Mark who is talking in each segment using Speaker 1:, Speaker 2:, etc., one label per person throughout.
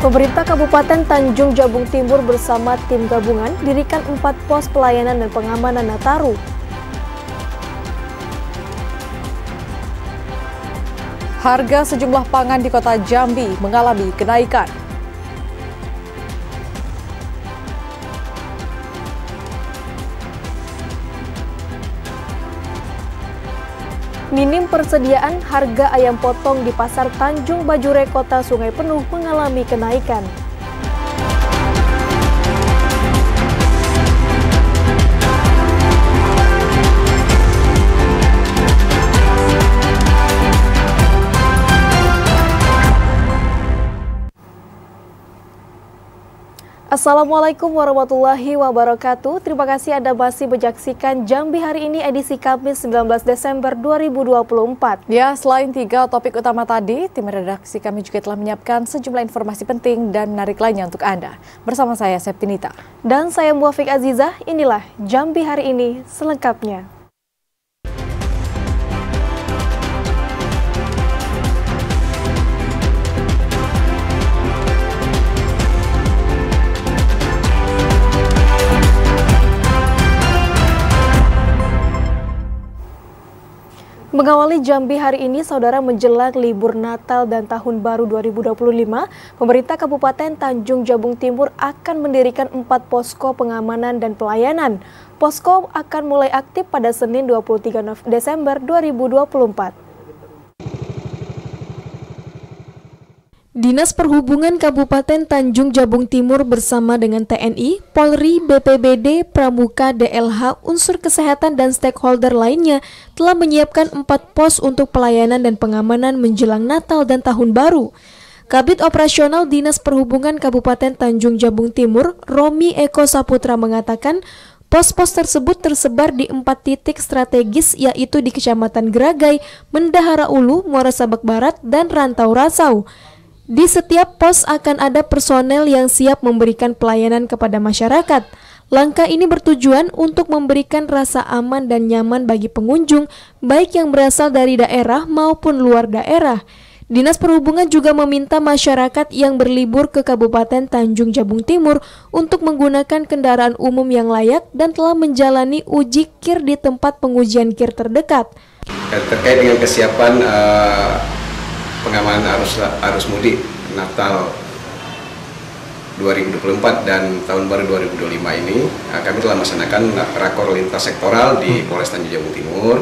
Speaker 1: Pemerintah Kabupaten Tanjung Jabung Timur bersama tim gabungan dirikan 4 pos pelayanan dan pengamanan Nataru.
Speaker 2: Harga sejumlah pangan di kota Jambi mengalami kenaikan.
Speaker 1: Minim persediaan harga ayam potong di Pasar Tanjung Bajure Kota Sungai Penuh mengalami kenaikan. Assalamualaikum warahmatullahi wabarakatuh. Terima kasih Anda masih menyaksikan Jambi hari ini edisi Kamis 19 Desember 2024.
Speaker 2: Ya, selain 3 topik utama tadi, tim redaksi kami juga telah menyiapkan sejumlah informasi penting dan menarik lainnya untuk Anda. Bersama saya Septinita.
Speaker 1: Dan saya Muafiq Azizah, inilah Jambi hari ini selengkapnya. Mengawali Jambi hari ini, saudara, menjelang libur Natal dan Tahun Baru 2025, pemerintah Kabupaten Tanjung Jabung Timur akan mendirikan 4 posko pengamanan dan pelayanan. Posko akan mulai aktif pada Senin 23 Desember 2024. Dinas Perhubungan Kabupaten Tanjung Jabung Timur bersama dengan TNI, Polri, BPBD, Pramuka, DLH, unsur kesehatan dan stakeholder lainnya telah menyiapkan 4 pos untuk pelayanan dan pengamanan menjelang Natal dan Tahun Baru. Kabid Operasional Dinas Perhubungan Kabupaten Tanjung Jabung Timur, Romi Eko Saputra mengatakan, pos-pos tersebut tersebar di 4 titik strategis, yaitu di Kecamatan Geragai, Mendahara Ulu, Muara Sabak Barat, dan Rantau Rasau. Di setiap pos akan ada personel yang siap memberikan pelayanan kepada masyarakat. Langkah ini bertujuan untuk memberikan rasa aman dan nyaman bagi pengunjung, baik yang berasal dari daerah maupun luar daerah. Dinas Perhubungan juga meminta masyarakat yang berlibur ke Kabupaten Tanjung Jabung Timur untuk menggunakan kendaraan umum yang layak dan telah menjalani uji KIR di tempat pengujian KIR terdekat.
Speaker 3: Terkait dengan kesiapan pengamanan arus mudik Natal 2024 dan Tahun Baru 2025 ini, kami telah melaksanakan rakor lintas sektoral di Polres Tanjung Jabung Timur.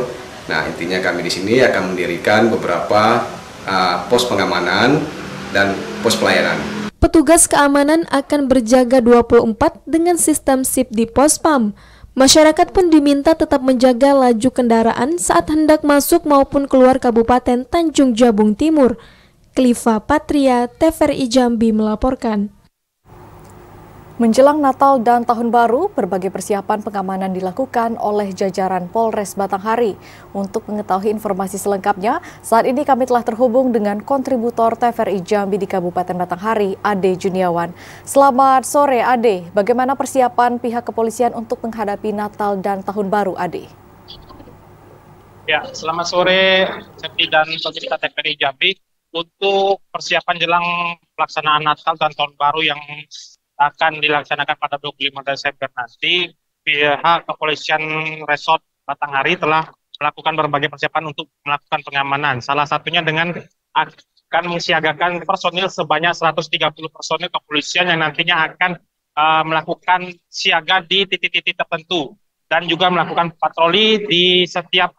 Speaker 3: Nah, intinya kami di sini akan mendirikan beberapa pos pengamanan dan pos pelayanan.
Speaker 1: Petugas keamanan akan berjaga 24 dengan sistem SIP di pos PAM. Masyarakat pun diminta tetap menjaga laju kendaraan saat hendak masuk maupun keluar Kabupaten Tanjung Jabung Timur. Kliva Patria, TVRI Jambi melaporkan.
Speaker 2: Menjelang Natal dan Tahun Baru, berbagai persiapan pengamanan dilakukan oleh jajaran Polres Batanghari. Untuk mengetahui informasi selengkapnya, saat ini kami telah terhubung dengan kontributor TVRI Jambi di Kabupaten Batanghari, Ade Juniawan. Selamat sore, Ade. Bagaimana persiapan pihak kepolisian untuk menghadapi Natal dan Tahun Baru, Ade?
Speaker 4: Ya, selamat sore, Septi dan pemirsa TVRI Jambi. Untuk persiapan jelang pelaksanaan Natal dan Tahun Baru yang akan dilaksanakan pada 25 Desember nanti, pihak kepolisian Resort Batanghari telah melakukan berbagai persiapan untuk melakukan pengamanan. Salah satunya dengan akan mensiagakan personil sebanyak 130 personil kepolisian yang nantinya akan melakukan siaga di titik-titik tertentu dan juga melakukan patroli di setiap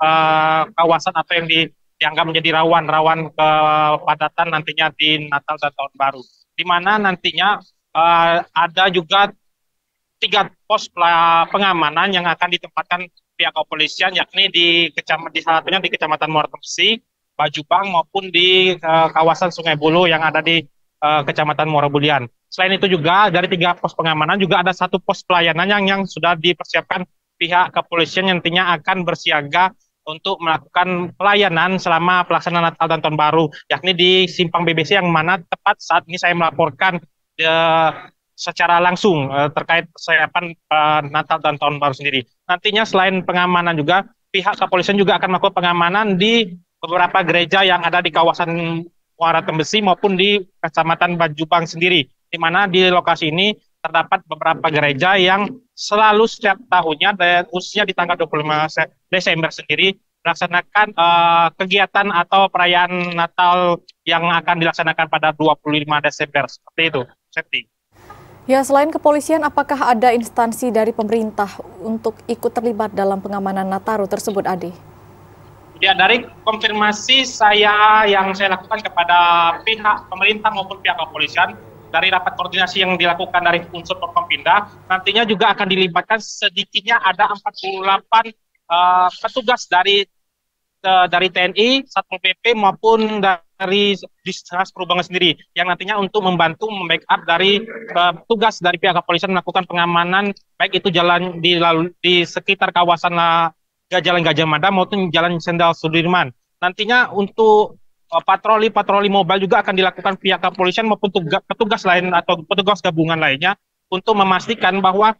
Speaker 4: kawasan atau yang dianggap menjadi rawan kepadatan nantinya di Natal dan Tahun Baru. Di mana nantinya ada juga 3 pos pengamanan yang akan ditempatkan pihak kepolisian, yakni salah satunya di Kecamatan Muara Tembesi, Bajubang, maupun di kawasan Sungai Bulu yang ada di Kecamatan Muara Bulian. Selain itu juga dari 3 pos pengamanan juga ada 1 pos pelayanan yang sudah dipersiapkan pihak kepolisian yang nantinya akan bersiaga untuk melakukan pelayanan selama pelaksanaan Natal dan Tahun Baru, yakni di Simpang BBC yang mana tepat saat ini saya melaporkan secara langsung terkait persiapan Natal dan Tahun Baru sendiri. Nantinya selain pengamanan juga, pihak kepolisian juga akan melakukan pengamanan di beberapa gereja yang ada di kawasan Muara Tembesi maupun di Kecamatan Bajubang sendiri. di mana di lokasi ini terdapat beberapa gereja yang selalu setiap tahunnya dan khususnya di tanggal 25 Desember sendiri melaksanakan kegiatan atau perayaan Natal yang akan dilaksanakan pada 25 Desember. Seperti itu, Septi.
Speaker 2: Ya, selain kepolisian, apakah ada instansi dari pemerintah untuk ikut terlibat dalam pengamanan Nataru tersebut, Ade?
Speaker 4: Ya, dari konfirmasi yang saya lakukan kepada pihak pemerintah maupun pihak kepolisian, dari rapat koordinasi yang dilakukan dari unsur Forkompinda, nantinya juga akan dilibatkan sedikitnya ada 48 petugas dari TNI, Satpol PP maupun dari Dinas Perhubungan sendiri yang nantinya untuk membantu membackup dari tugas dari pihak kepolisian melakukan pengamanan baik itu jalan di sekitar kawasan Jalan Gajah Mada maupun Jalan Jenderal Sudirman. Nantinya untuk patroli mobile juga akan dilakukan pihak kepolisian maupun petugas lain atau petugas gabungan lainnya untuk memastikan bahwa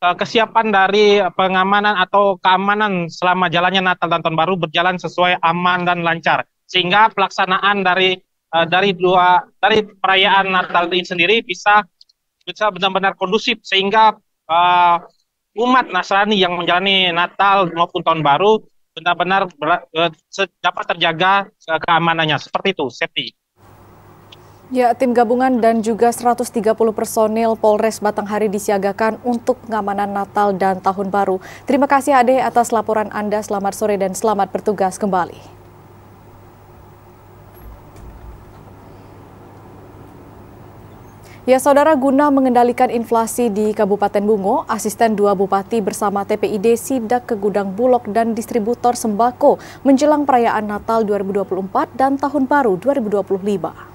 Speaker 4: kesiapan dari pengamanan atau keamanan selama jalannya Natal dan Tahun Baru berjalan sesuai aman dan lancar, sehingga pelaksanaan dari perayaan Natal ini sendiri bisa benar-benar kondusif, sehingga umat Nasrani yang menjalani Natal maupun Tahun Baru benar-benar dapat terjaga keamanannya. Seperti itu, Septi.
Speaker 2: Ya, tim gabungan dan juga 130 personil Polres Batanghari disiagakan untuk pengamanan Natal dan Tahun Baru. Terima kasih Ade atas laporan Anda. Selamat sore dan selamat bertugas kembali. Ya, saudara, guna mengendalikan inflasi di Kabupaten Bungo, Asisten 2 Bupati bersama TPID sidak ke gudang bulog dan distributor sembako menjelang perayaan Natal 2024 dan Tahun Baru 2025.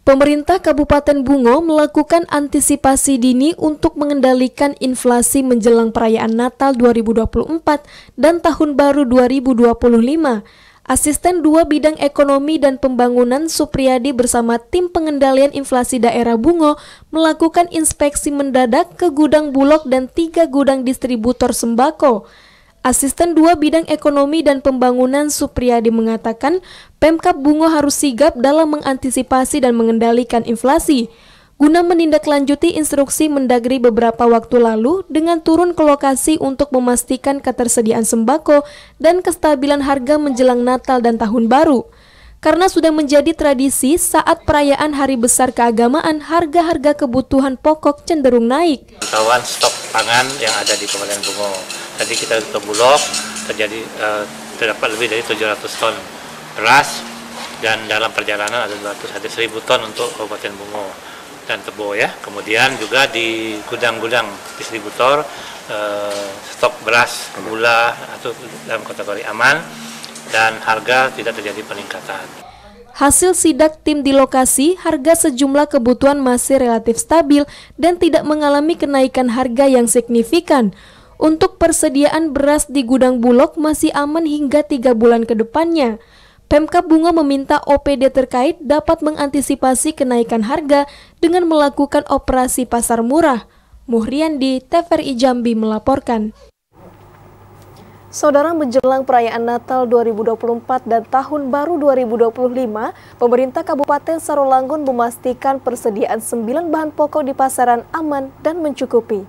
Speaker 1: Pemerintah Kabupaten Bungo melakukan antisipasi dini untuk mengendalikan inflasi menjelang perayaan Natal 2024 dan Tahun Baru 2025. Asisten 2 Bidang Ekonomi dan Pembangunan Supriyadi bersama tim pengendalian inflasi daerah Bungo melakukan inspeksi mendadak ke gudang bulog dan 3 gudang distributor sembako. Asisten 2 Bidang Ekonomi dan Pembangunan Supriyadi mengatakan Pemkab Bungo harus sigap dalam mengantisipasi dan mengendalikan inflasi. Guna menindaklanjuti instruksi Mendagri beberapa waktu lalu dengan turun ke lokasi untuk memastikan ketersediaan sembako dan kestabilan harga menjelang Natal dan Tahun Baru. Karena sudah menjadi tradisi saat perayaan hari besar keagamaan, harga-harga kebutuhan pokok cenderung naik.
Speaker 5: Pantauan stok pangan yang ada di Kabupaten Bungo. Tadi kita ke Bulog, terdapat lebih dari 700 ton beras, dan dalam perjalanan ada 1.000 ton untuk Kabupaten Bungo dan Tebo ya. Kemudian juga di gudang-gudang distributor stok beras, gula atau dalam kategori aman dan harga tidak terjadi peningkatan.
Speaker 1: Hasil sidak tim di lokasi, harga sejumlah kebutuhan masih relatif stabil dan tidak mengalami kenaikan harga yang signifikan. Untuk persediaan beras di gudang bulog masih aman hingga 3 bulan ke depannya. Pemkab Bungo meminta OPD terkait dapat mengantisipasi kenaikan harga dengan melakukan operasi pasar murah. Muhriandi, TVRI Jambi melaporkan. Saudara, menjelang perayaan Natal 2024 dan Tahun Baru 2025, pemerintah Kabupaten Sarolangun memastikan persediaan 9 bahan pokok di pasaran aman dan mencukupi.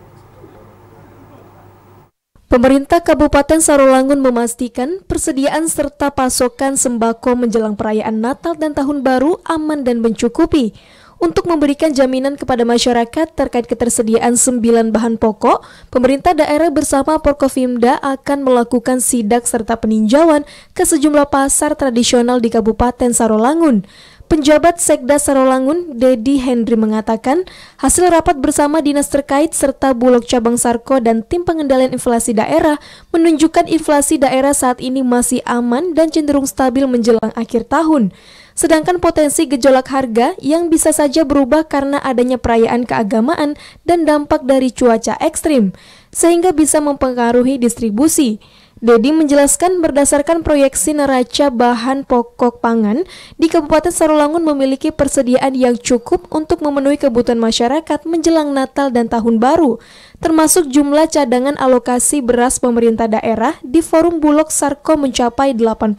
Speaker 1: Pemerintah Kabupaten Sarolangun memastikan persediaan serta pasokan sembako menjelang perayaan Natal dan Tahun Baru aman dan mencukupi. Untuk memberikan jaminan kepada masyarakat terkait ketersediaan 9 bahan pokok, pemerintah daerah bersama Forkopimda akan melakukan sidak serta peninjauan ke sejumlah pasar tradisional di Kabupaten Sarolangun. Penjabat Sekda Sarolangun, Dedi Hendri mengatakan, hasil rapat bersama dinas terkait serta Bulog Cabang Sarko dan tim pengendalian inflasi daerah menunjukkan inflasi daerah saat ini masih aman dan cenderung stabil menjelang akhir tahun. Sedangkan potensi gejolak harga yang bisa saja berubah karena adanya perayaan keagamaan dan dampak dari cuaca ekstrim, sehingga bisa mempengaruhi distribusi. Dedi menjelaskan berdasarkan proyeksi neraca bahan pokok pangan, di Kabupaten Sarolangun memiliki persediaan yang cukup untuk memenuhi kebutuhan masyarakat menjelang Natal dan Tahun Baru, termasuk jumlah cadangan alokasi beras pemerintah daerah di Forum Bulog Sarko mencapai 80.000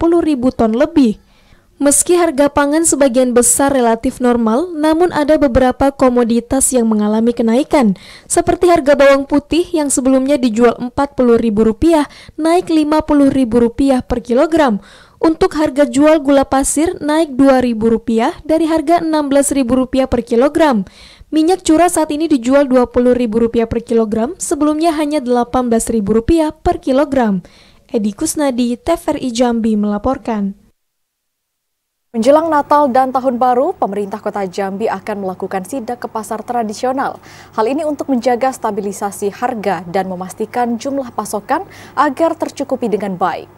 Speaker 1: ton lebih. Meski harga pangan sebagian besar relatif normal, namun ada beberapa komoditas yang mengalami kenaikan, seperti harga bawang putih yang sebelumnya dijual Rp40.000 naik Rp50.000 per kilogram. Untuk harga jual gula pasir naik Rp2.000 dari harga Rp16.000 per kilogram. Minyak curah saat ini dijual Rp20.000 per kilogram, sebelumnya hanya Rp18.000 per kilogram. Edi Kusnadi, TVRI Jambi melaporkan.
Speaker 2: Menjelang Natal dan Tahun Baru, pemerintah Kota Jambi akan melakukan sidak ke pasar tradisional. Hal ini untuk menjaga stabilisasi harga dan memastikan jumlah pasokan agar tercukupi dengan baik.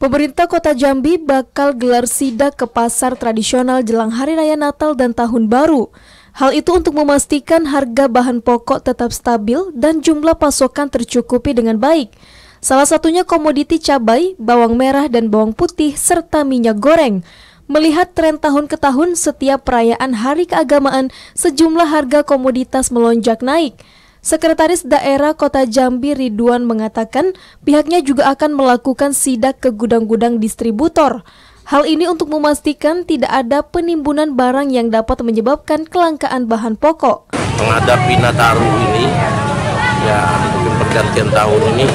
Speaker 1: Pemerintah Kota Jambi bakal gelar sidak ke pasar tradisional jelang Hari Raya Natal dan Tahun Baru. Hal itu untuk memastikan harga bahan pokok tetap stabil dan jumlah pasokan tercukupi dengan baik. Salah satunya komoditi cabai, bawang merah dan bawang putih, serta minyak goreng. Melihat tren tahun ke tahun setiap perayaan hari keagamaan, sejumlah harga komoditas melonjak naik. Sekretaris Daerah Kota Jambi Ridwan mengatakan pihaknya juga akan melakukan sidak ke gudang-gudang distributor. Hal ini untuk memastikan tidak ada penimbunan barang yang dapat menyebabkan kelangkaan bahan pokok.
Speaker 6: Menghadapi Nataru ini, ya mungkin pergantian tahun ini,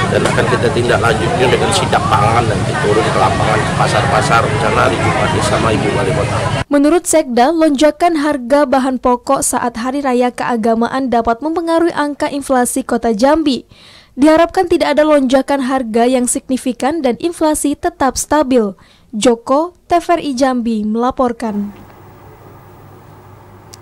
Speaker 6: dan akan kita tindak lanjutnya dengan sidak pangan dan turun ke lapangan ke pasar-pasar bersama Ibu Bupati sama Ibu Wali Kota.
Speaker 1: Menurut Sekda, lonjakan harga bahan pokok saat Hari Raya Keagamaan dapat mempengaruhi angka inflasi Kota Jambi. Diharapkan tidak ada lonjakan harga yang signifikan dan inflasi tetap stabil. Joko, TVRI Jambi melaporkan.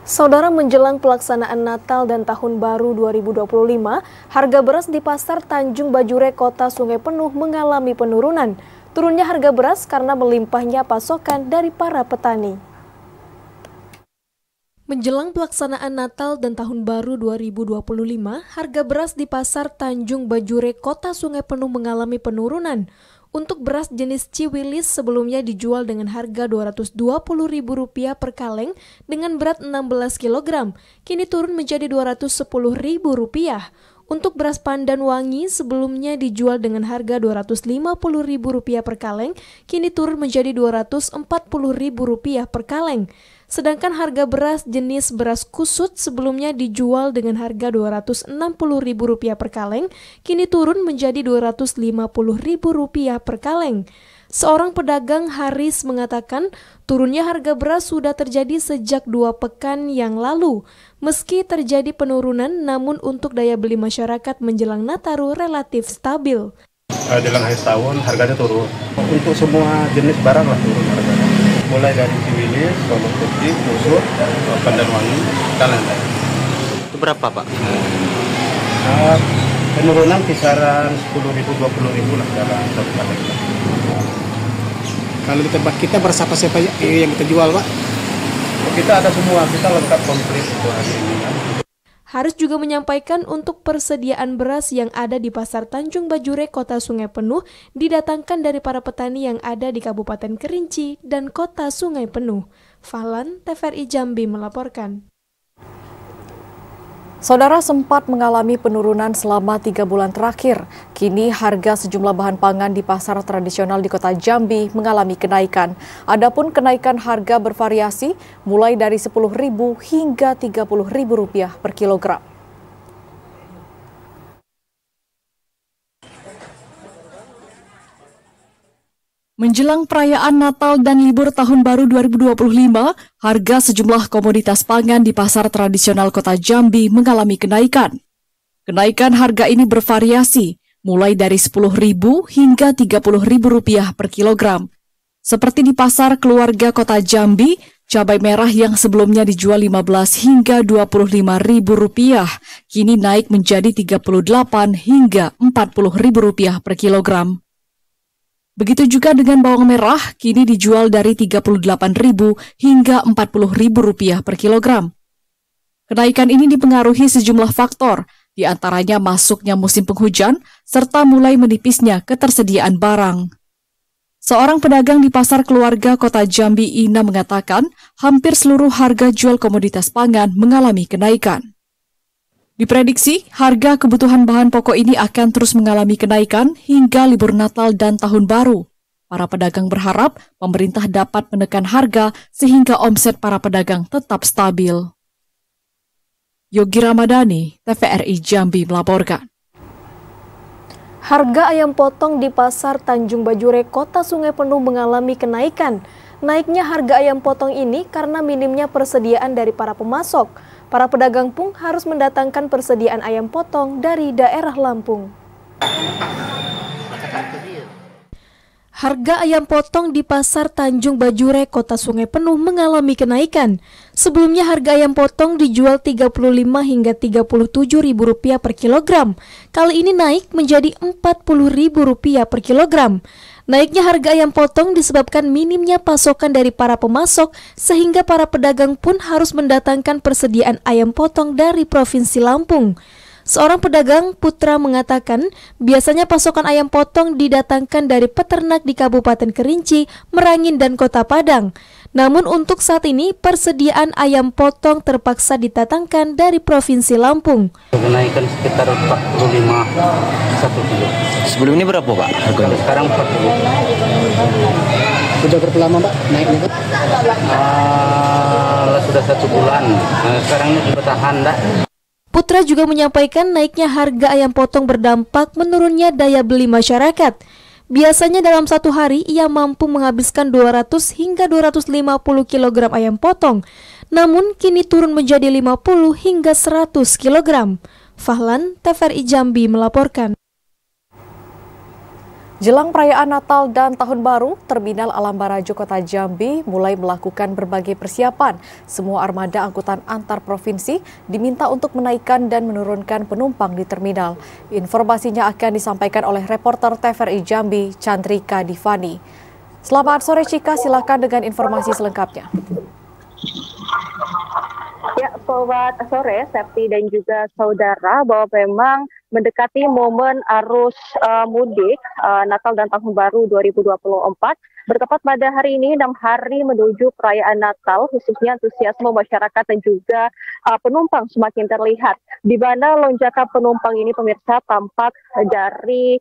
Speaker 1: Saudara, menjelang pelaksanaan Natal dan Tahun Baru 2025, harga beras di Pasar Tanjung Bajure, Kota Sungai Penuh mengalami penurunan. Turunnya harga beras karena melimpahnya pasokan dari para petani. Menjelang pelaksanaan Natal dan Tahun Baru 2025, harga beras di Pasar Tanjung Bajure, Kota Sungai Penuh mengalami penurunan. Untuk beras jenis Ciwilis sebelumnya dijual dengan harga Rp220.000 per kaleng dengan berat 16 kg, kini turun menjadi Rp210.000. Untuk beras Pandan Wangi sebelumnya dijual dengan harga Rp250.000 per kaleng, kini turun menjadi Rp240.000 per kaleng. Sedangkan harga beras jenis beras kusut sebelumnya dijual dengan harga Rp260.000 per kaleng, kini turun menjadi Rp250.000 per kaleng. Seorang pedagang Haris mengatakan turunnya harga beras sudah terjadi sejak 2 pekan yang lalu. Meski terjadi penurunan, namun untuk daya beli masyarakat menjelang Nataru relatif stabil.
Speaker 7: Jelang akhir tahun harganya turun. Untuk semua jenis barang lah turun harganya. Mulai dari Ciwilis, bawang putih, kusut, Pandan Wangi, dan lain-lain.
Speaker 6: Itu berapa, Pak?
Speaker 7: Penurunan kisaran 10.000, 20.000 lah dalam satu paket.
Speaker 8: Kalau kita beras apa siapa yang kita jual, Pak?
Speaker 7: Kita ada semua, kita lengkap komplit untuk hari ini.
Speaker 1: Haris juga menyampaikan untuk persediaan beras yang ada di Pasar Tanjung Bajure, Kota Sungai Penuh, didatangkan dari para petani yang ada di Kabupaten Kerinci dan Kota Sungai Penuh. Fahlan, TVRI Jambi melaporkan.
Speaker 2: Saudara, sempat mengalami penurunan selama 3 bulan terakhir. Kini harga sejumlah bahan pangan di pasar tradisional di Kota Jambi mengalami kenaikan. Adapun kenaikan harga bervariasi mulai dari Rp10.000 hingga Rp30.000 per kilogram. Menjelang perayaan Natal dan libur Tahun Baru 2025, harga sejumlah komoditas pangan di pasar tradisional Kota Jambi mengalami kenaikan. Kenaikan harga ini bervariasi, mulai dari Rp10.000 hingga Rp30.000 per kilogram. Seperti di Pasar Keluarga Kota Jambi, cabai merah yang sebelumnya dijual Rp15 hingga Rp25.000, kini naik menjadi Rp38 hingga Rp40.000 per kilogram. Begitu juga dengan bawang merah, kini dijual dari Rp38.000 hingga Rp40.000 per kilogram. Kenaikan ini dipengaruhi sejumlah faktor, di antaranya masuknya musim penghujan serta mulai menipisnya ketersediaan barang. Seorang pedagang di Pasar Keluarga Kota Jambi, Ina, mengatakan hampir seluruh harga jual komoditas pangan mengalami kenaikan. Diprediksi, harga kebutuhan bahan pokok ini akan terus mengalami kenaikan hingga libur Natal dan Tahun Baru. Para pedagang berharap pemerintah dapat menekan harga sehingga omset para pedagang tetap stabil. Yogi Ramadhani, TVRI Jambi melaporkan.
Speaker 1: Harga ayam potong di Pasar Tanjung Bajure, Kota Sungai Penuh mengalami kenaikan. Naiknya harga ayam potong ini karena minimnya persediaan dari para pemasok. Para pedagang pun harus mendatangkan persediaan ayam potong dari daerah Lampung. Harga ayam potong di Pasar Tanjung Bajure, Kota Sungai Penuh mengalami kenaikan. Sebelumnya harga ayam potong dijual Rp35 hingga Rp37.000 per kilogram. Kali ini naik menjadi Rp40.000 per kilogram. Naiknya harga ayam potong disebabkan minimnya pasokan dari para pemasok, sehingga para pedagang pun harus mendatangkan persediaan ayam potong dari Provinsi Lampung. Seorang pedagang, Putra, mengatakan biasanya pasokan ayam potong didatangkan dari peternak di Kabupaten Kerinci, Merangin, dan Kota Padang. Namun untuk saat ini persediaan ayam potong terpaksa didatangkan dari Provinsi Lampung.
Speaker 9: Kenaikan sekitar 45 1 kilo.
Speaker 10: Sebelum ini berapa Pak harganya?
Speaker 9: Sekarang 40.
Speaker 8: Sudah berapa lama Pak naiknya Pak?
Speaker 9: Sudah 1 bulan. Sekarang ini bertahan dah.
Speaker 1: Putra juga menyampaikan naiknya harga ayam potong berdampak menurunnya daya beli masyarakat. Biasanya dalam satu hari ia mampu menghabiskan 200 hingga 250 kg ayam potong. Namun kini turun menjadi 50 hingga 100 kg. Fahlan, TVRI Jambi melaporkan.
Speaker 2: Jelang perayaan Natal dan Tahun Baru, Terminal Alam Barajo Kota Jambi mulai melakukan berbagai persiapan. Semua armada angkutan antar provinsi diminta untuk menaikkan dan menurunkan penumpang di terminal. Informasinya akan disampaikan oleh reporter TVRI Jambi, Chandrika Divani. Selamat sore Cika, silakan dengan informasi selengkapnya.
Speaker 11: Ya, Sobat Sore, Septi dan juga saudara, bahwa memang mendekati momen arus mudik Natal dan Tahun Baru 2024, bertepat pada hari ini 6 hari menuju perayaan Natal, khususnya antusiasme masyarakat dan juga penumpang semakin terlihat. Di mana lonjakan penumpang ini pemirsa tampak dari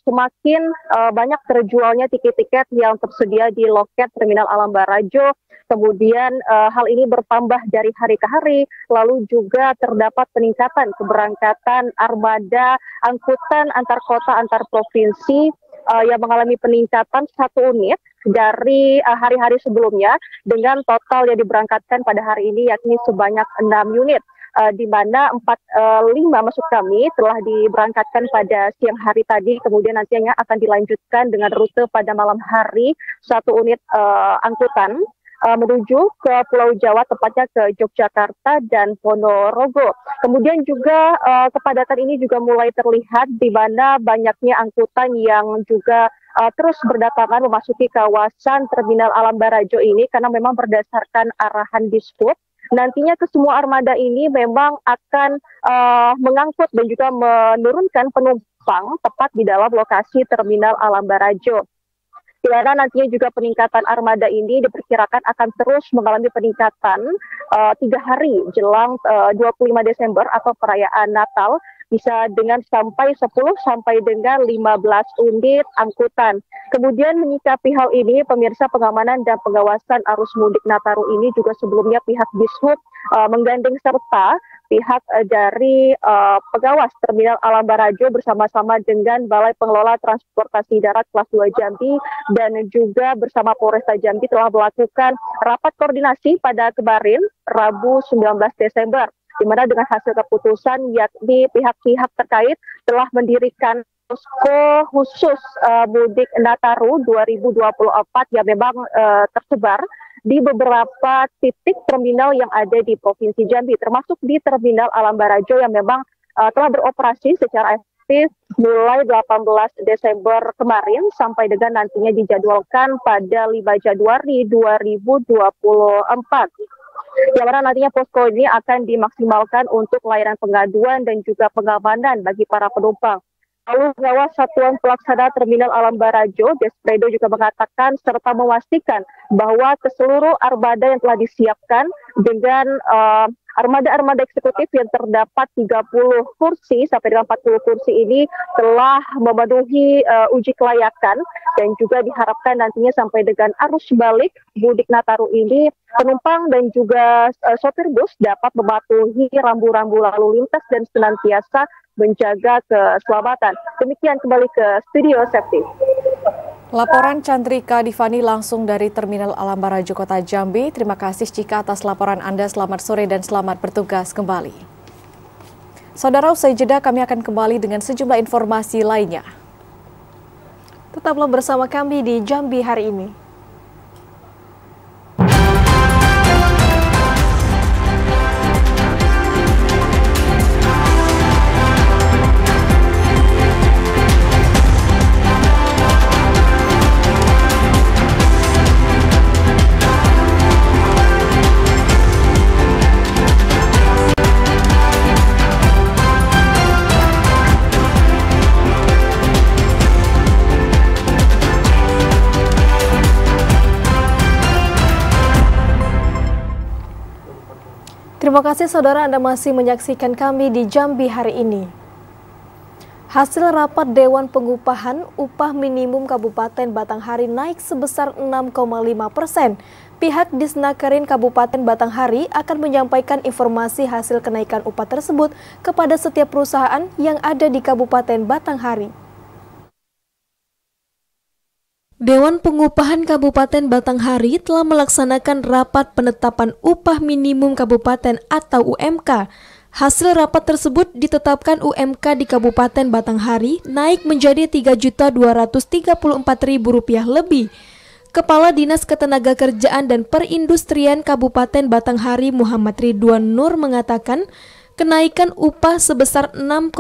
Speaker 11: semakin banyak terjualnya tiket-tiket yang tersedia di loket Terminal Alam Barajo. Kemudian hal ini bertambah dari hari ke hari, lalu juga terdapat peningkatan keberangkatan armada angkutan antar kota, antar provinsi yang mengalami peningkatan 1 unit dari hari-hari sebelumnya, dengan total yang diberangkatkan pada hari ini yakni sebanyak 6 unit. Di mana 5 maksud kami telah diberangkatkan pada siang hari tadi, kemudian nantinya akan dilanjutkan dengan rute pada malam hari 1 unit angkutan menuju ke Pulau Jawa, tepatnya ke Yogyakarta dan Ponorogo. Kemudian juga kepadatan ini juga mulai terlihat di mana banyaknya angkutan yang juga terus berdatangan memasuki kawasan Terminal Alam Barajo ini, karena memang berdasarkan arahan Dishub, nantinya ke semua armada ini memang akan mengangkut dan juga menurunkan penumpang tepat di dalam lokasi Terminal Alam Barajo. Di mana nantinya juga peningkatan armada ini diperkirakan akan terus mengalami peningkatan 3 hari jelang 25 Desember atau perayaan Natal, bisa dengan sampai 10 sampai dengan 15 unit angkutan. Kemudian menyikapi hal ini, pemirsa, pengamanan dan pengawasan arus mudik Nataru ini juga sebelumnya pihak Dishub menggandeng serta pihak dari pengawas Terminal Alam Barajo bersama-sama dengan Balai Pengelola Transportasi Darat Kelas 2 Jambi dan juga bersama Polresta Jambi telah melakukan rapat koordinasi pada kemarin Rabu 19 Desember, di mana dengan hasil keputusan yakni pihak-pihak terkait telah mendirikan posko khusus mudik Nataru 2024 yang memang tersebar di beberapa titik terminal yang ada di Provinsi Jambi, termasuk di Terminal Alam Barajo yang memang telah beroperasi secara efektif mulai 18 Desember kemarin sampai dengan nantinya dijadwalkan pada 5 Januari 2024. yang mana nantinya posko ini akan dimaksimalkan untuk layanan pengaduan dan juga pengamanan bagi para penumpang. Lalu pengawas Satuan Pelaksana Terminal Alam Barajo, Despredo juga mengatakan serta memastikan bahwa keseluruh armada yang telah disiapkan dengan armada-armada eksekutif yang terdapat 30 kursi sampai dengan 40 kursi ini telah memenuhi uji kelayakan dan juga diharapkan nantinya sampai dengan arus balik mudik Nataru ini penumpang dan juga sopir bus dapat mematuhi rambu-rambu lalu lintas dan senantiasa menjaga keselamatan. Demikian kembali ke studio Septi.
Speaker 2: Laporan Chandrika Divani langsung dari Terminal Alam Barajo Kota Jambi. Terima kasih Cika atas laporan Anda. Selamat sore dan selamat bertugas kembali. Saudara, usai jeda kami akan kembali dengan sejumlah informasi lainnya.
Speaker 1: Tetaplah bersama kami di Jambi hari ini. Terima kasih saudara, Anda masih menyaksikan kami di Jambi hari ini. Hasil rapat Dewan Pengupahan upah minimum Kabupaten Batanghari naik sebesar 6,5%. Pihak Disnakerin Kabupaten Batanghari akan menyampaikan informasi hasil kenaikan upah tersebut kepada setiap perusahaan yang ada di Kabupaten Batanghari. Dewan Pengupahan Kabupaten Batanghari telah melaksanakan rapat penetapan upah minimum kabupaten atau UMK. Hasil rapat tersebut ditetapkan UMK di Kabupaten Batanghari naik menjadi Rp3.234.000 lebih. Kepala Dinas Ketenagakerjaan dan Perindustrian Kabupaten Batanghari Muhammad Ridwan Nur mengatakan, kenaikan upah sebesar 6,5%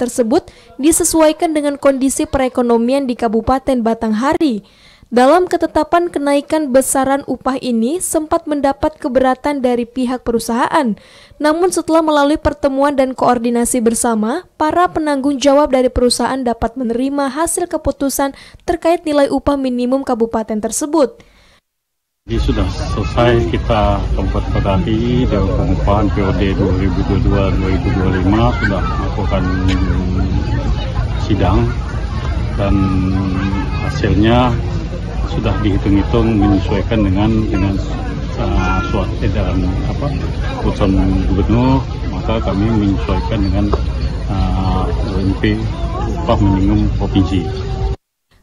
Speaker 1: tersebut disesuaikan dengan kondisi perekonomian di Kabupaten Batanghari. Dalam ketetapan kenaikan besaran upah ini sempat mendapat keberatan dari pihak perusahaan. Namun setelah melalui pertemuan dan koordinasi bersama, para penanggung jawab dari perusahaan dapat menerima hasil keputusan terkait nilai upah minimum kabupaten tersebut.
Speaker 12: Jadi sudah selesai kita konfrontasi Dewan Pengupahan POD 2022-2025 sudah melakukan sidang dan hasilnya sudah dihitung-hitung menyesuaikan dengan surat edaran keputusan gubernur, maka kami menyesuaikan dengan UMP upah minimum provinsi.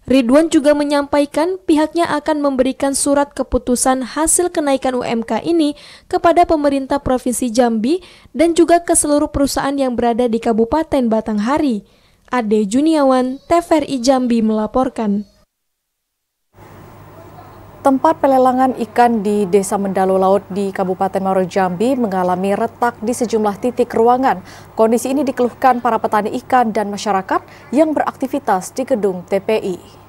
Speaker 1: Ridwan juga menyampaikan pihaknya akan memberikan surat keputusan hasil kenaikan UMK ini kepada pemerintah Provinsi Jambi dan juga ke seluruh perusahaan yang berada di Kabupaten Batanghari. Ade Juniawan, TVRI Jambi melaporkan.
Speaker 2: Tempat pelelangan ikan di Desa Mendalu Laut di Kabupaten Muaro Jambi mengalami retak di sejumlah titik ruangan. Kondisi ini dikeluhkan para petani ikan dan masyarakat yang beraktivitas di gedung TPI.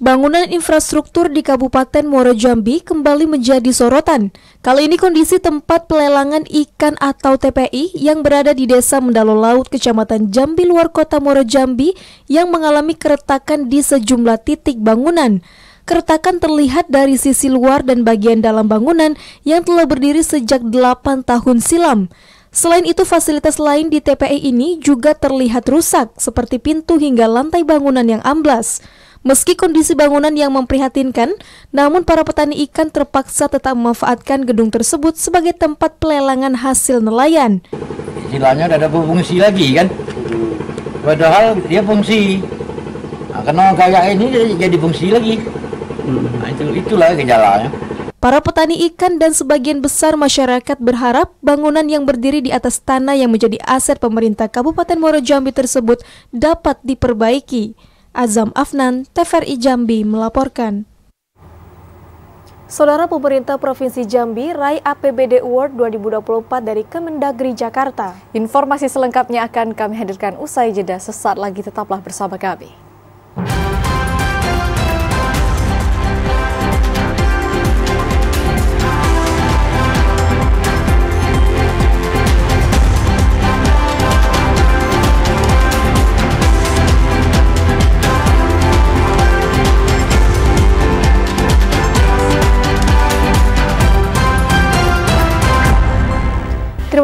Speaker 1: Bangunan infrastruktur di Kabupaten Muaro Jambi kembali menjadi sorotan. Kali ini kondisi tempat pelelangan ikan atau TPI yang berada di Desa Mendalu Laut, Kecamatan Jambi Luar Kota Muaro Jambi yang mengalami keretakan di sejumlah titik bangunan. Keretakan terlihat dari sisi luar dan bagian dalam bangunan yang telah berdiri sejak 8 tahun silam. Selain itu, fasilitas lain di TPI ini juga terlihat rusak, seperti pintu hingga lantai bangunan yang amblas. Meski kondisi bangunan yang memprihatinkan, namun para petani ikan terpaksa tetap memanfaatkan gedung tersebut sebagai tempat pelelangan hasil nelayan.
Speaker 10: Istilahnya udah ada fungsi lagi kan, padahal dia fungsi. Nah, karena kayak ini jadi fungsi lagi. Nah, itulah gejalanya.
Speaker 1: Para petani ikan dan sebagian besar masyarakat berharap bangunan yang berdiri di atas tanah yang menjadi aset pemerintah Kabupaten Muaro Jambi tersebut dapat diperbaiki. Azam Afnan, TVRI Jambi melaporkan. Saudara, pemerintah Provinsi Jambi raih APBD Award 2024 dari Kemendagri Jakarta.
Speaker 2: Informasi selengkapnya akan kami hadirkan usai jeda. Sesaat lagi tetaplah bersama kami.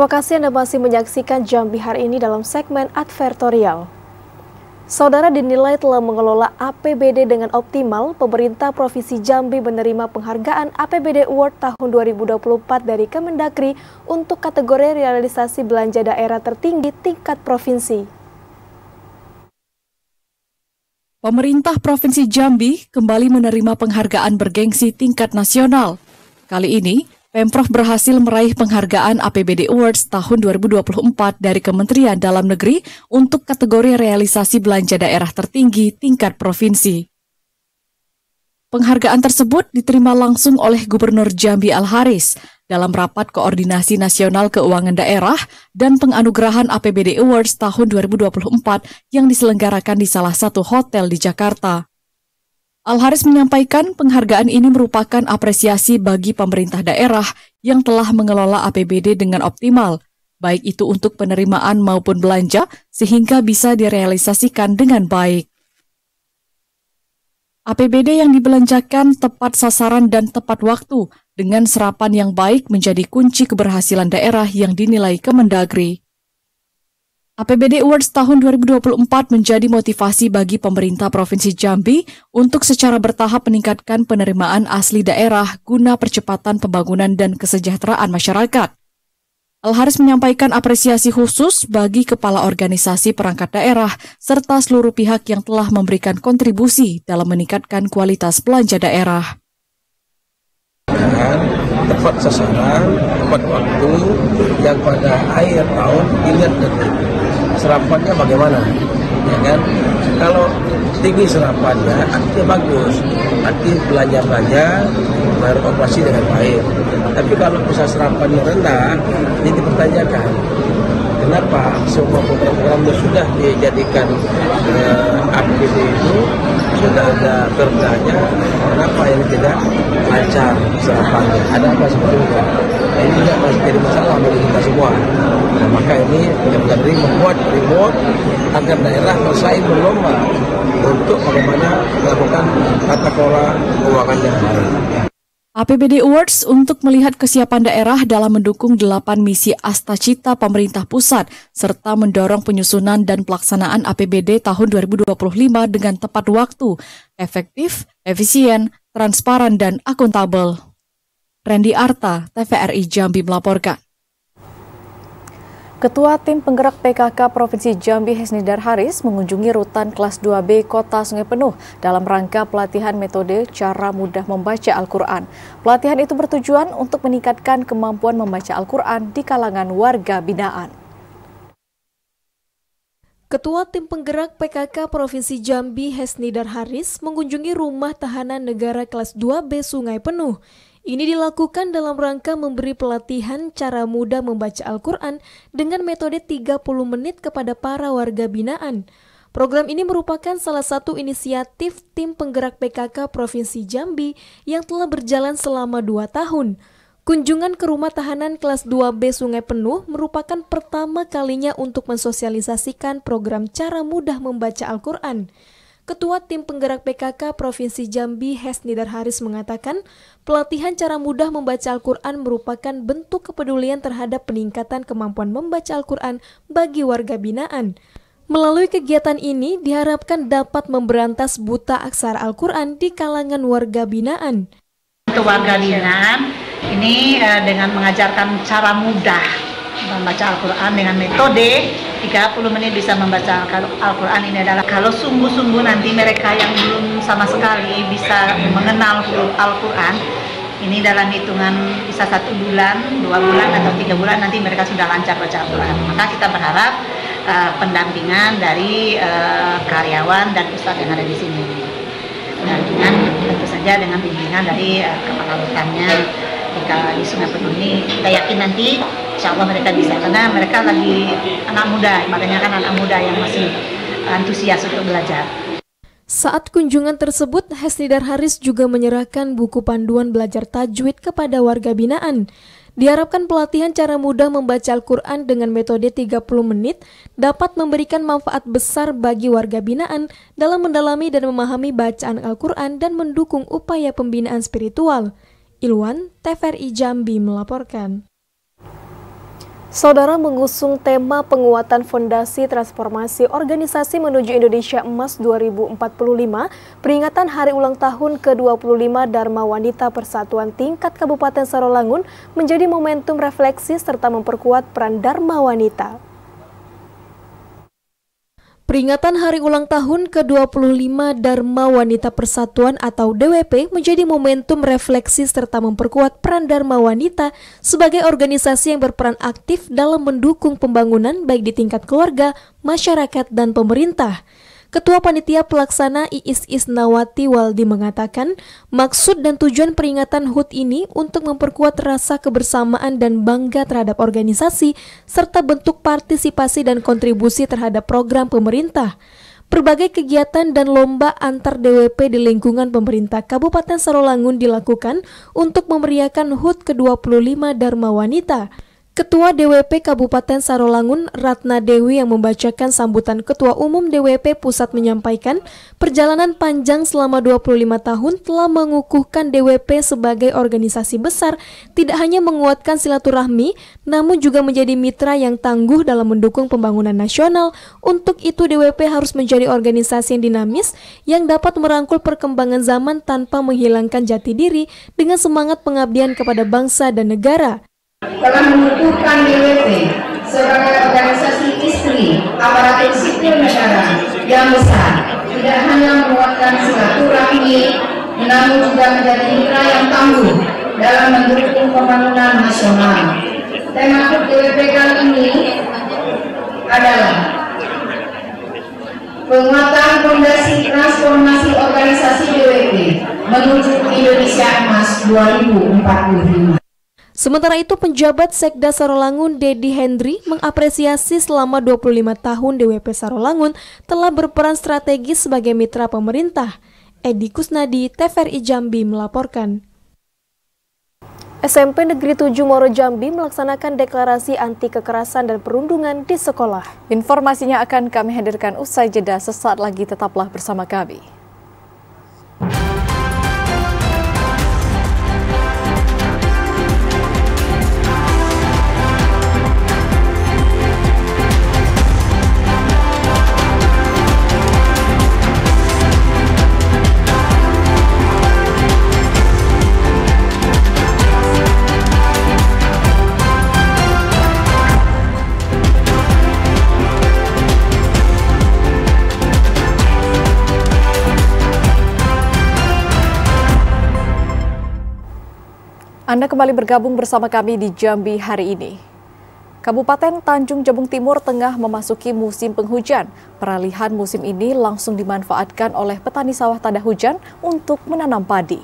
Speaker 2: Terima kasih Anda masih menyaksikan Jambi hari ini dalam segmen advertorial. Saudara, dinilai telah mengelola APBD dengan optimal, pemerintah Provinsi Jambi menerima penghargaan APBD Award tahun 2024 dari Kemendagri untuk kategori realisasi belanja daerah tertinggi tingkat provinsi. Pemerintah Provinsi Jambi kembali menerima penghargaan bergengsi tingkat nasional. Kali ini, Pemprov berhasil meraih penghargaan APBD Awards tahun 2024 dari Kementerian Dalam Negeri untuk kategori realisasi belanja daerah tertinggi tingkat provinsi. Penghargaan tersebut diterima langsung oleh Gubernur Jambi Al-Haris dalam rapat koordinasi nasional keuangan daerah dan penganugerahan APBD Awards tahun 2024 yang diselenggarakan di salah satu hotel di Jakarta. Al-Haris menyampaikan penghargaan ini merupakan apresiasi bagi pemerintah daerah yang telah mengelola APBD dengan optimal, baik itu untuk penerimaan maupun belanja, sehingga bisa direalisasikan dengan baik. APBD yang dibelanjakan tepat sasaran dan tepat waktu, dengan serapan yang baik menjadi kunci keberhasilan daerah yang dinilai Kemendagri. APBD Awards tahun 2024 menjadi motivasi bagi pemerintah Provinsi Jambi untuk secara bertahap meningkatkan penerimaan asli daerah guna percepatan pembangunan dan kesejahteraan masyarakat. Al-Haris menyampaikan apresiasi khusus bagi kepala organisasi perangkat daerah serta seluruh pihak yang telah memberikan kontribusi dalam meningkatkan kualitas belanja daerah.
Speaker 6: Tepat sasaran, tepat waktu, yang pada akhir tahun dilihat dari serapannya bagaimana, ya kan? Kalau tinggi serapannya, artinya bagus, artinya belanja beroperasi dengan baik. Tapi kalau usaha serapannya rendah, ini dipertanyakan. Kenapa semua program-programnya sudah dijadikan APBD itu sudah ada perdanya, kenapa yang tidak lancar serapannya? Ada apa sebetulnya? Ini juga masih jadi masalah bagi kita semua. Nah, maka ini Kemendagri membuat remote agar daerah bersaing berlomba untuk bagaimana melakukan tata kelola keuangan yang baik.
Speaker 2: APBD Awards untuk melihat kesiapan daerah dalam mendukung 8 misi Astacita pemerintah pusat serta mendorong penyusunan dan pelaksanaan APBD tahun 2025 dengan tepat waktu, efektif, efisien, transparan, dan akuntabel. Randy Arta, TVRI Jambi melaporkan. Ketua Tim Penggerak PKK Provinsi Jambi Hesnidar Haris mengunjungi rutan kelas 2B Kota Sungai Penuh dalam rangka pelatihan metode cara mudah membaca Al-Quran. Pelatihan itu bertujuan untuk meningkatkan kemampuan membaca Al-Quran di kalangan warga binaan. Ketua Tim Penggerak PKK Provinsi Jambi Hesnidar Haris mengunjungi rumah tahanan negara kelas 2B Sungai Penuh. Ini dilakukan dalam rangka memberi pelatihan cara mudah membaca Al-Quran dengan metode 30 menit kepada para warga binaan. Program ini merupakan salah satu inisiatif Tim Penggerak PKK Provinsi Jambi yang telah berjalan selama 2 tahun. Kunjungan ke rumah tahanan kelas 2B Sungai Penuh merupakan pertama kalinya untuk mensosialisasikan program cara mudah membaca Al-Quran. Ketua Tim Penggerak PKK Provinsi Jambi Hesnidar Haris mengatakan, pelatihan cara mudah membaca Al-Quran merupakan bentuk kepedulian terhadap peningkatan kemampuan membaca Al-Quran bagi warga binaan. Melalui kegiatan ini diharapkan dapat memberantas buta aksara Al-Quran di kalangan warga binaan.
Speaker 13: Untuk warga binaan, ini dengan mengajarkan cara mudah membaca Al-Quran dengan metode 30 menit bisa membaca Al-Quran. Ini adalah kalau sungguh-sungguh nanti mereka yang belum sama sekali bisa mengenal huruf Al-Quran, ini dalam hitungan bisa 1 bulan, 2 bulan, atau 3 bulan nanti mereka sudah lancar baca Al-Quran. Maka kita berharap pendampingan dari karyawan dan ustadz yang ada di sini. Dan dengan tentu saja dengan bimbingan dari kepala rutannya di Sungai Penuh ini, kita yakin nanti insya Allah mereka bisa, karena mereka lagi anak muda, makanya kan anak muda yang masih antusias untuk belajar.
Speaker 1: Saat kunjungan tersebut, Hesnidar Haris juga menyerahkan buku panduan belajar tajwid kepada warga binaan. Diharapkan pelatihan cara mudah membaca Al-Quran dengan metode 30 menit dapat memberikan manfaat besar bagi warga binaan dalam mendalami dan memahami bacaan Al-Quran dan mendukung upaya pembinaan spiritual. Ilwan, TVRI Jambi melaporkan. Saudara mengusung tema penguatan fondasi transformasi organisasi menuju Indonesia Emas 2045, peringatan hari ulang tahun ke-25 Dharma Wanita Persatuan tingkat Kabupaten Sarolangun menjadi momentum refleksi serta memperkuat peran Dharma Wanita. Peringatan hari ulang tahun ke-25 Dharma Wanita Persatuan atau DWP menjadi momentum refleksi serta memperkuat peran Dharma Wanita sebagai organisasi yang berperan aktif dalam mendukung pembangunan baik di tingkat keluarga, masyarakat, dan pemerintah. Ketua Panitia Pelaksana Iis Isnawati Waldi mengatakan, maksud dan tujuan peringatan HUT ini untuk memperkuat rasa kebersamaan dan bangga terhadap organisasi, serta bentuk partisipasi dan kontribusi terhadap program pemerintah. Berbagai kegiatan dan lomba antar DWP di lingkungan pemerintah Kabupaten Sarolangun dilakukan untuk memeriahkan HUT ke-25 Dharma Wanita. Ketua DWP Kabupaten Sarolangun, Ratna Dewi, yang membacakan sambutan Ketua Umum DWP Pusat menyampaikan, perjalanan panjang selama 25 tahun telah mengukuhkan DWP sebagai organisasi besar, tidak hanya menguatkan silaturahmi, namun juga menjadi mitra yang tangguh dalam mendukung pembangunan nasional. Untuk itu DWP harus menjadi organisasi yang dinamis, yang dapat merangkul perkembangan zaman tanpa menghilangkan jati diri dengan semangat pengabdian kepada bangsa dan negara.
Speaker 14: Telah mengukuhkan DWP sebagai organisasi istri aparatur sipil negara yang besar, tidak hanya menguatkan silaturahmi, namun juga menjadi mitra yang tangguh dalam mendukung pembangunan nasional. Tema HUT DWP kali ini adalah penguatan fondasi transformasi organisasi DWP menuju Indonesia Emas 2045.
Speaker 1: Sementara itu, penjabat Sekda Sarolangun Dedi Hendri mengapresiasi selama 25 tahun DWP Sarolangun telah berperan strategis sebagai mitra pemerintah. Edi Kusnadi, TVRI Jambi melaporkan. SMP Negeri 7 Moro Jambi melaksanakan deklarasi anti kekerasan dan perundungan di sekolah.
Speaker 2: Informasinya akan kami hadirkan usai jeda, sesaat lagi tetaplah bersama kami. Anda kembali bergabung bersama kami di Jambi hari ini. Kabupaten Tanjung Jabung Timur tengah memasuki musim penghujan. Peralihan musim ini langsung dimanfaatkan oleh petani sawah tanda hujan untuk menanam padi.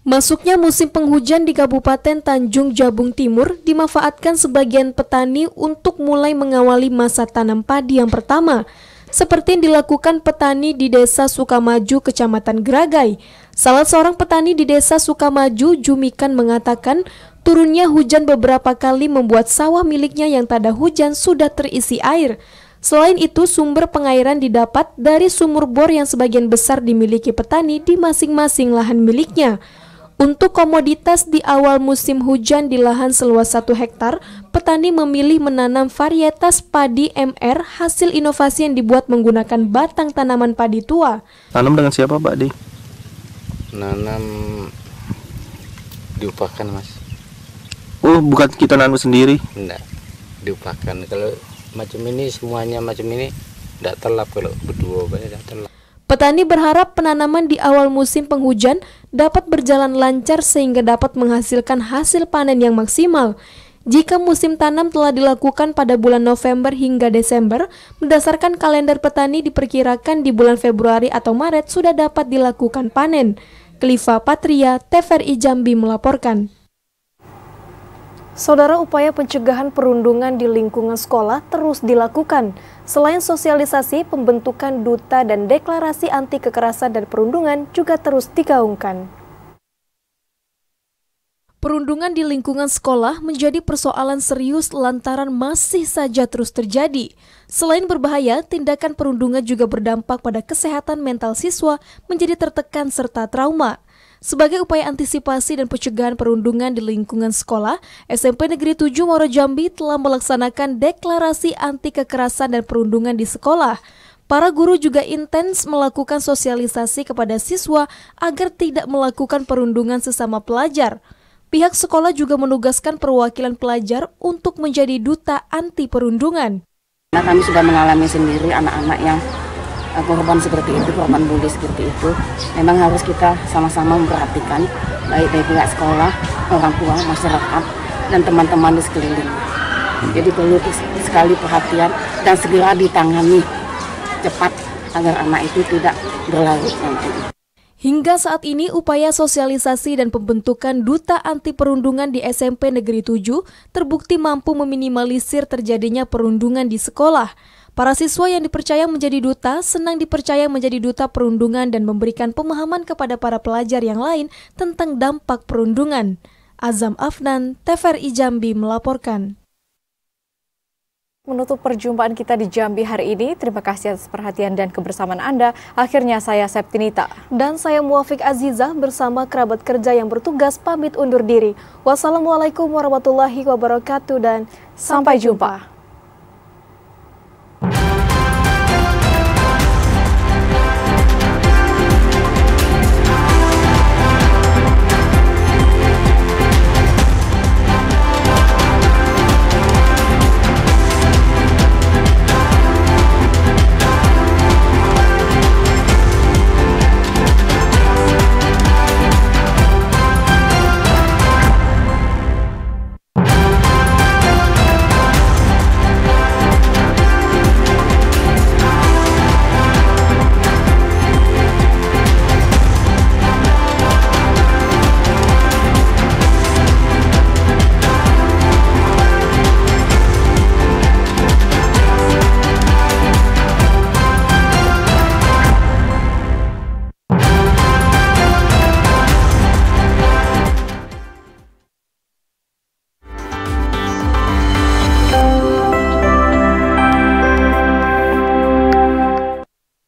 Speaker 1: Masuknya musim penghujan di Kabupaten Tanjung Jabung Timur dimanfaatkan sebagian petani untuk mulai mengawali masa tanam padi yang pertama, seperti yang dilakukan petani di Desa Sukamaju, Kecamatan Geragai. Salah seorang petani di Desa Sukamaju, Jumikan, mengatakan turunnya hujan beberapa kali membuat sawah miliknya yang tak ada hujan sudah terisi air. Selain itu, sumber pengairan didapat dari sumur bor yang sebagian besar dimiliki petani di masing-masing lahan miliknya. Untuk komoditas di awal musim hujan di lahan seluas 1 hektar, petani memilih menanam varietas padi MR hasil inovasi yang dibuat menggunakan batang tanaman padi tua.
Speaker 15: Tanam dengan siapa, Pak Di?
Speaker 9: Nanam diupakan, Mas.
Speaker 15: Oh, bukan kita nanam sendiri?
Speaker 9: Enggak, diupakan. Kalau macam ini semuanya macam ini enggak telap, kalau berdua banyak telap.
Speaker 1: Petani berharap penanaman di awal musim penghujan dapat berjalan lancar sehingga dapat menghasilkan hasil panen yang maksimal. Jika musim tanam telah dilakukan pada bulan November hingga Desember, berdasarkan kalender petani diperkirakan di bulan Februari atau Maret sudah dapat dilakukan panen. Kliva Patria, TVRI Jambi melaporkan. Saudara, upaya pencegahan perundungan di lingkungan sekolah terus dilakukan. Selain sosialisasi, pembentukan duta dan deklarasi anti kekerasan dan perundungan juga terus digaungkan. Perundungan di lingkungan sekolah menjadi persoalan serius lantaran masih saja terus terjadi. Selain berbahaya, tindakan perundungan juga berdampak pada kesehatan mental siswa menjadi tertekan serta trauma. Sebagai upaya antisipasi dan pencegahan perundungan di lingkungan sekolah, SMP Negeri 7 Muaro Jambi telah melaksanakan deklarasi anti kekerasan dan perundungan di sekolah. Para guru juga intens melakukan sosialisasi kepada siswa agar tidak melakukan perundungan sesama pelajar. Pihak sekolah juga menugaskan perwakilan pelajar untuk menjadi duta anti perundungan.
Speaker 16: Nah, kami sudah mengalami sendiri anak-anak yang korban seperti itu, korban bully seperti itu. Memang harus kita sama-sama memperhatikan, baik dari pihak sekolah, orang tua, masyarakat, dan teman-teman di sekeliling. Jadi perlu sekali perhatian dan segera ditangani cepat agar anak itu tidak berlarut nanti.
Speaker 1: Hingga saat ini, upaya sosialisasi dan pembentukan duta anti perundungan di SMP Negeri 7 terbukti mampu meminimalisir terjadinya perundungan di sekolah. Para siswa yang dipercaya menjadi duta senang dipercaya menjadi duta perundungan dan memberikan pemahaman kepada para pelajar yang lain tentang dampak perundungan. Azam Afnan, TVRI Jambi melaporkan.
Speaker 2: Menutup perjumpaan kita di Jambi hari ini, terima kasih atas perhatian dan kebersamaan Anda. Akhirnya saya Septinita.
Speaker 1: Dan saya Muafiq Azizah bersama kerabat kerja yang bertugas pamit undur diri. Wassalamualaikum warahmatullahi wabarakatuh dan sampai jumpa.